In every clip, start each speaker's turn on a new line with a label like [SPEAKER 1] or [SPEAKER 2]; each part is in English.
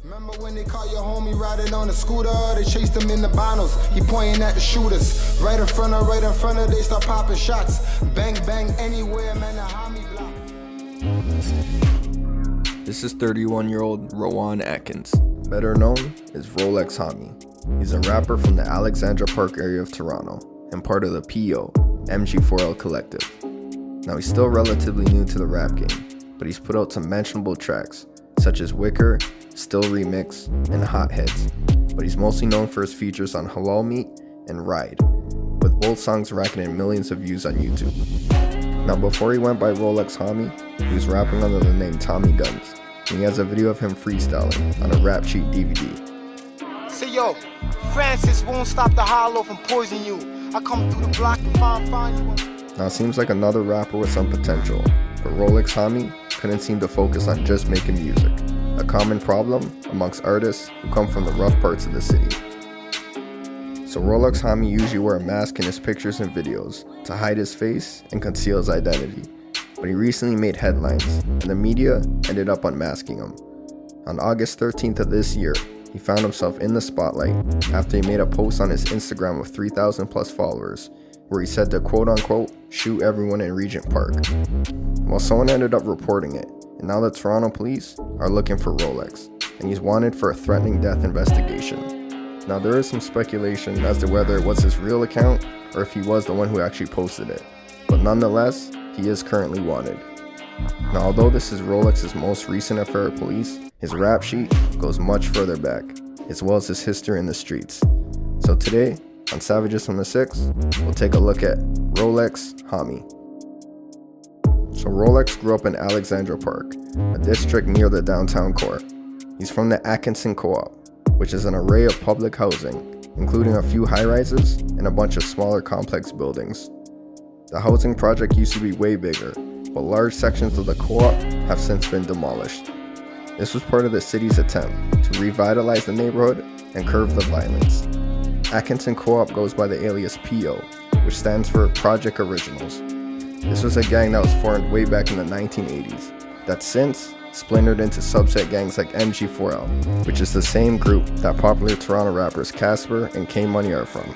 [SPEAKER 1] Remember when they caught your homie riding on a scooter? They chased him in the binos. He pointing at the shooters. Right in front of, they start popping shots. Bang, bang, anywhere, man, the Homi block.
[SPEAKER 2] This is 31-year-old Rowan Atkins, better known as Rolexx Homi. He's a rapper from the Alexandra Park area of Toronto and part of the PO, MG4L Collective. Now he's still relatively new to the rap game, but he's put out some mentionable tracks such as Wicker, Still Remix, and Hot Heads, but he's mostly known for his features on Halal Meat and Ride, with both songs racking in millions of views on YouTube. Now before he went by Rolexx Homi, he was rapping under the name Tommy Guns, and he has a video of him freestyling on a rap sheet DVD.
[SPEAKER 1] Say yo, Francis won't stop the hollow from poisoning you. I come through the block to find you.
[SPEAKER 2] Now it seems like another rapper with some potential, but Rolexx Homi couldn't seem to focus on just making music, a common problem amongst artists who come from the rough parts of the city. So Rolexx Homi usually wore a mask in his pictures and videos to hide his face and conceal his identity, but he recently made headlines and the media ended up unmasking him. On August 13th of this year, he found himself in the spotlight after he made a post on his Instagram with 3,000 plus followers where he said to quote-unquote shoot everyone in Regent Park. Well, someone ended up reporting it, and now the Toronto police are looking for Rolexx, and he's wanted for a threatening death investigation. Now there is some speculation as to whether it was his real account or if he was the one who actually posted it, but nonetheless, he is currently wanted. Now although this is Rolexx's most recent affair with police, his rap sheet goes much further back, as well as his history in the streets. So today, on Savages from the Six, we'll take a look at Rolexxx Homi. So Rolexx grew up in Alexandra Park, a district near the downtown core. He's from the Atkinson Co-op, which is an array of public housing, including a few high-rises and a bunch of smaller complex buildings. The housing project used to be way bigger, but large sections of the co-op have since been demolished. This was part of the city's attempt to revitalize the neighborhood and curb the violence. Atkinson Co-op goes by the alias PO, which stands for Project Originals. This was a gang that was formed way back in the 1980s, that since splintered into subset gangs like MG4L, which is the same group that popular Toronto rappers Casper and K-Money are from.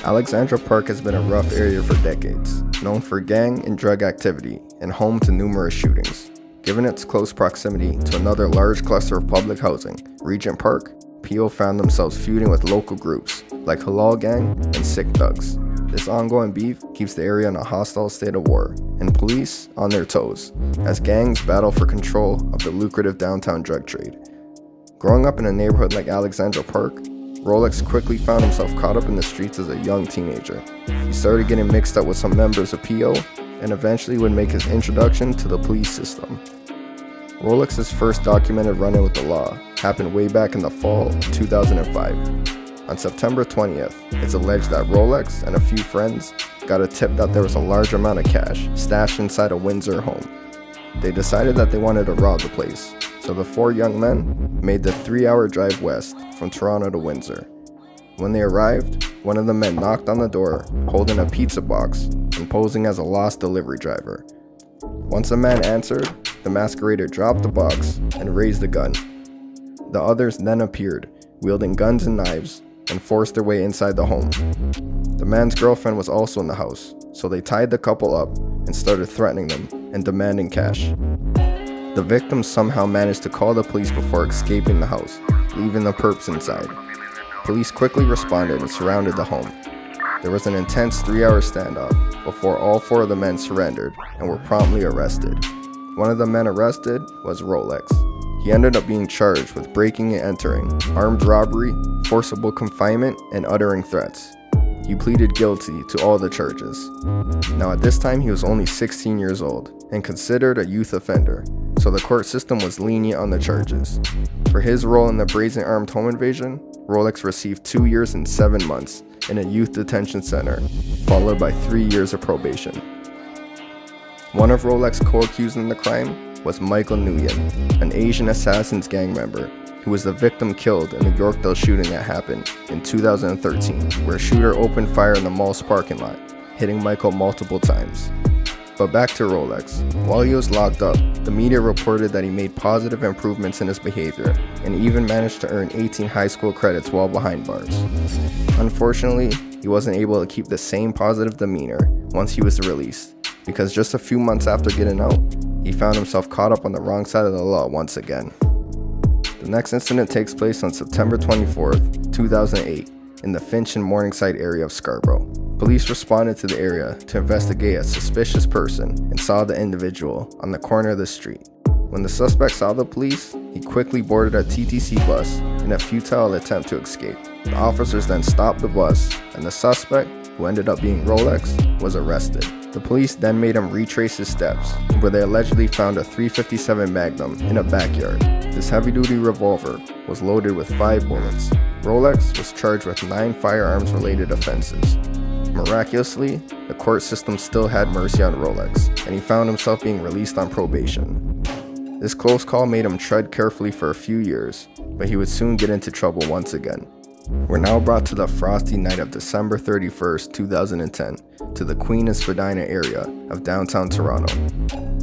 [SPEAKER 2] Alexandra Park has been a rough area for decades, known for gang and drug activity and home to numerous shootings. Given its close proximity to another large cluster of public housing, Regent Park, PO found themselves feuding with local groups like Halal Gang and Sick Thugs. This ongoing beef keeps the area in a hostile state of war, and police on their toes, as gangs battle for control of the lucrative downtown drug trade. Growing up in a neighborhood like Alexandra Park, Rolexx quickly found himself caught up in the streets as a young teenager. He started getting mixed up with some members of PO, and eventually would make his introduction to the police system. Rolexx's first documented run-in with the law happened way back in the fall of 2005. On September 20th, it's alleged that Rolexx and a few friends got a tip that there was a large amount of cash stashed inside a Windsor home. They decided that they wanted to rob the place, so the four young men made the 3-hour drive west from Toronto to Windsor. When they arrived, one of the men knocked on the door holding a pizza box and posing as a lost delivery driver. Once a man answered, the masquerader dropped the box and raised the gun. The others then appeared, wielding guns and knives, and forced their way inside the home. The man's girlfriend was also in the house, so they tied the couple up and started threatening them and demanding cash. The victims somehow managed to call the police before escaping the house, leaving the perps inside. Police quickly responded and surrounded the home. There was an intense 3-hour standoff before all four of the men surrendered and were promptly arrested. One of the men arrested was Rolexx. He ended up being charged with breaking and entering, armed robbery, forcible confinement, and uttering threats. He pleaded guilty to all the charges. Now at this time he was only 16 years old and considered a youth offender, so the court system was lenient on the charges. For his role in the brazen armed home invasion, Rolexx received 2 years and 7 months in a youth detention center, followed by 3 years of probation. One of Rolexx's co-accused in the crime was Micheal Nyguyen, an Asian Assassins gang member who was the victim killed in the Yorkdale shooting that happened in 2013, where a shooter opened fire in the mall's parking lot, hitting Micheal multiple times. But back to Rolexx. While he was locked up, the media reported that he made positive improvements in his behavior and even managed to earn 18 high school credits while behind bars. Unfortunately, he wasn't able to keep the same positive demeanor once he was released, because just a few months after getting out, he found himself caught up on the wrong side of the law once again. The next incident takes place on September 24th, 2008, in the Finch and Morningside area of Scarborough. Police responded to the area to investigate a suspicious person and saw the individual on the corner of the street. When the suspect saw the police, he quickly boarded a TTC bus in a futile attempt to escape. The officers then stopped the bus, and the suspect, who ended up being Rolexx, was arrested. The police then made him retrace his steps, where they allegedly found a .357 Magnum in a backyard. This heavy-duty revolver was loaded with 5 bullets. Rolexx was charged with 9 firearms-related offenses. Miraculously, the court system still had mercy on Rolexx, and he found himself being released on probation. This close call made him tread carefully for a few years, but he would soon get into trouble once again. We're now brought to the frosty night of December 31st, 2010, to the Queen and Spadina area of downtown Toronto.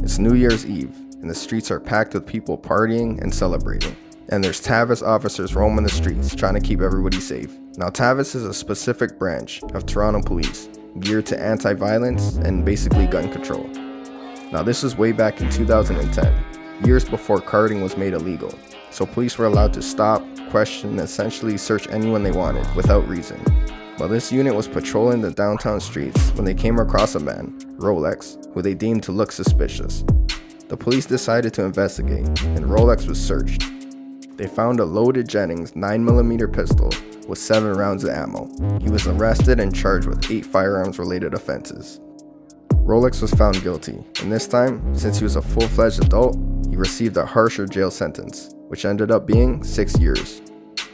[SPEAKER 2] It's New Year's Eve, and the streets are packed with people partying and celebrating. And there's TAVIS officers roaming the streets trying to keep everybody safe. Now, TAVIS is a specific branch of Toronto Police geared to anti-violence and basically gun control. Now, this was way back in 2010, years before carding was made illegal, so police were allowed to stop, question, and essentially search anyone they wanted without reason. While this unit was patrolling the downtown streets when they came across a man, Rolexx, who they deemed to look suspicious. The police decided to investigate, and Rolexx was searched. They found a loaded Jennings 9mm pistol with 7 rounds of ammo. He was arrested and charged with 8 firearms-related offenses. Rolexx was found guilty, and this time, since he was a full-fledged adult, he received a harsher jail sentence, which ended up being 6 years.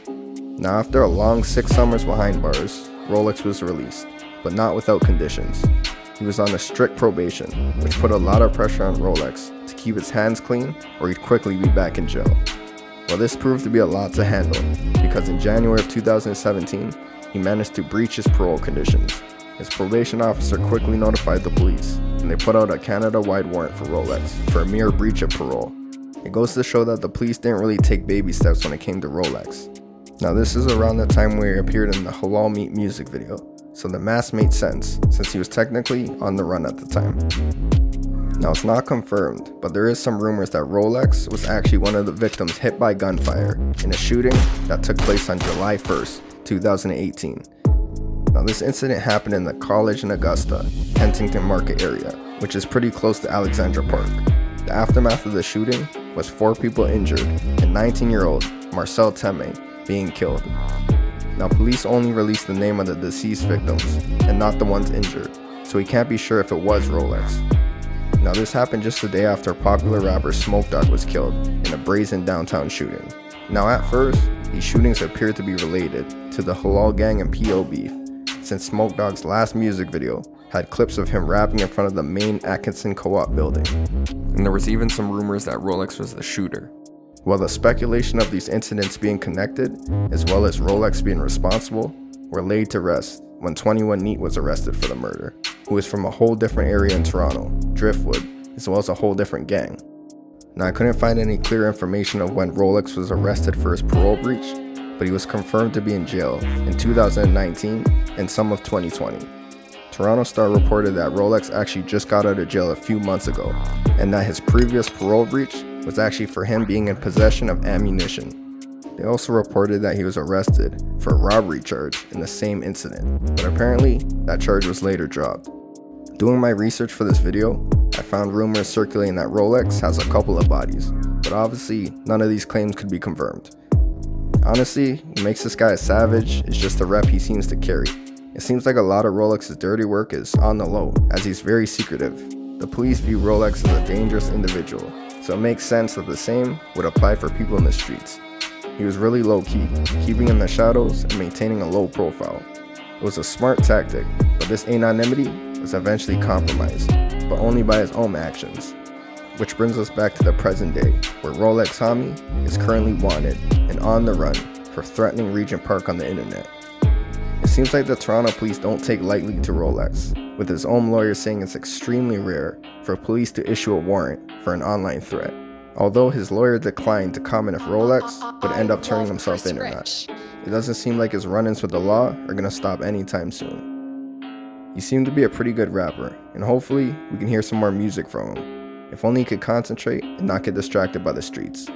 [SPEAKER 2] Now, after a long 6 summers behind bars, Rolexx was released, but not without conditions. He was on a strict probation, which put a lot of pressure on Rolexx to keep his hands clean or he'd quickly be back in jail. Well, this proved to be a lot to handle, because in January of 2017, he managed to breach his parole conditions. His probation officer quickly notified the police, and they put out a Canada-wide warrant for Rolexx for a mere breach of parole. It goes to show that the police didn't really take baby steps when it came to Rolexx. Now, this is around the time where he appeared in the Halal Meat music video, so the mask made sense since he was technically on the run at the time. Now, it's not confirmed, but there is some rumors that Rolexx was actually one of the victims hit by gunfire in a shooting that took place on July 1st, 2018. Now, this incident happened in the College in Augusta, Kensington Market area, which is pretty close to Alexandra Park. The aftermath of the shooting was 4 people injured and 19-year-old Marcel Teme being killed. Now, police only released the name of the deceased victims and not the ones injured, so we can't be sure if it was Rolexx. Now, this happened just the day after popular rapper Smoke Dogg was killed in a brazen downtown shooting. Now, at first, these shootings appeared to be related to the Halal gang and PO beef, since Smoke Dogg's last music video had clips of him rapping in front of the main Atkinson Co-op building. And there was even some rumors that Rolexx was the shooter. While the speculation of these incidents being connected, as well as Rolexx being responsible, were laid to rest when 21 Neat was arrested for the murder, who is from a whole different area in Toronto, Driftwood, as well as a whole different gang. Now, I couldn't find any clear information of when Rolexx was arrested for his parole breach, but he was confirmed to be in jail in 2019 and some of 2020. Toronto Star reported that Rolexx actually just got out of jail a few months ago, and that his previous parole breach was actually for him being in possession of ammunition. They also reported that he was arrested for a robbery charge in the same incident, but apparently that charge was later dropped. Doing my research for this video, I found rumors circulating that Rolexx has a couple of bodies, but obviously none of these claims could be confirmed. Honestly, what makes this guy a savage is just the rep he seems to carry. It seems like a lot of Rolexx's dirty work is on the low, as he's very secretive. The police view Rolexx as a dangerous individual, so it makes sense that the same would apply for people in the streets. He was really low-key, keeping in the shadows and maintaining a low profile. It was a smart tactic, but this anonymity was eventually compromised, but only by his own actions. Which brings us back to the present day, where Rolexx Homi is currently wanted and on the run for threatening Regent Park on the internet. It seems like the Toronto police don't take lightly to Rolexx, with his own lawyer saying it's extremely rare for police to issue a warrant for an online threat. Although his lawyer declined to comment if Rolexx would end up turning himself in or not. It doesn't seem like his run-ins with the law are gonna stop anytime soon. He seemed to be a pretty good rapper, and hopefully we can hear some more music from him. If only he could concentrate and not get distracted by the streets.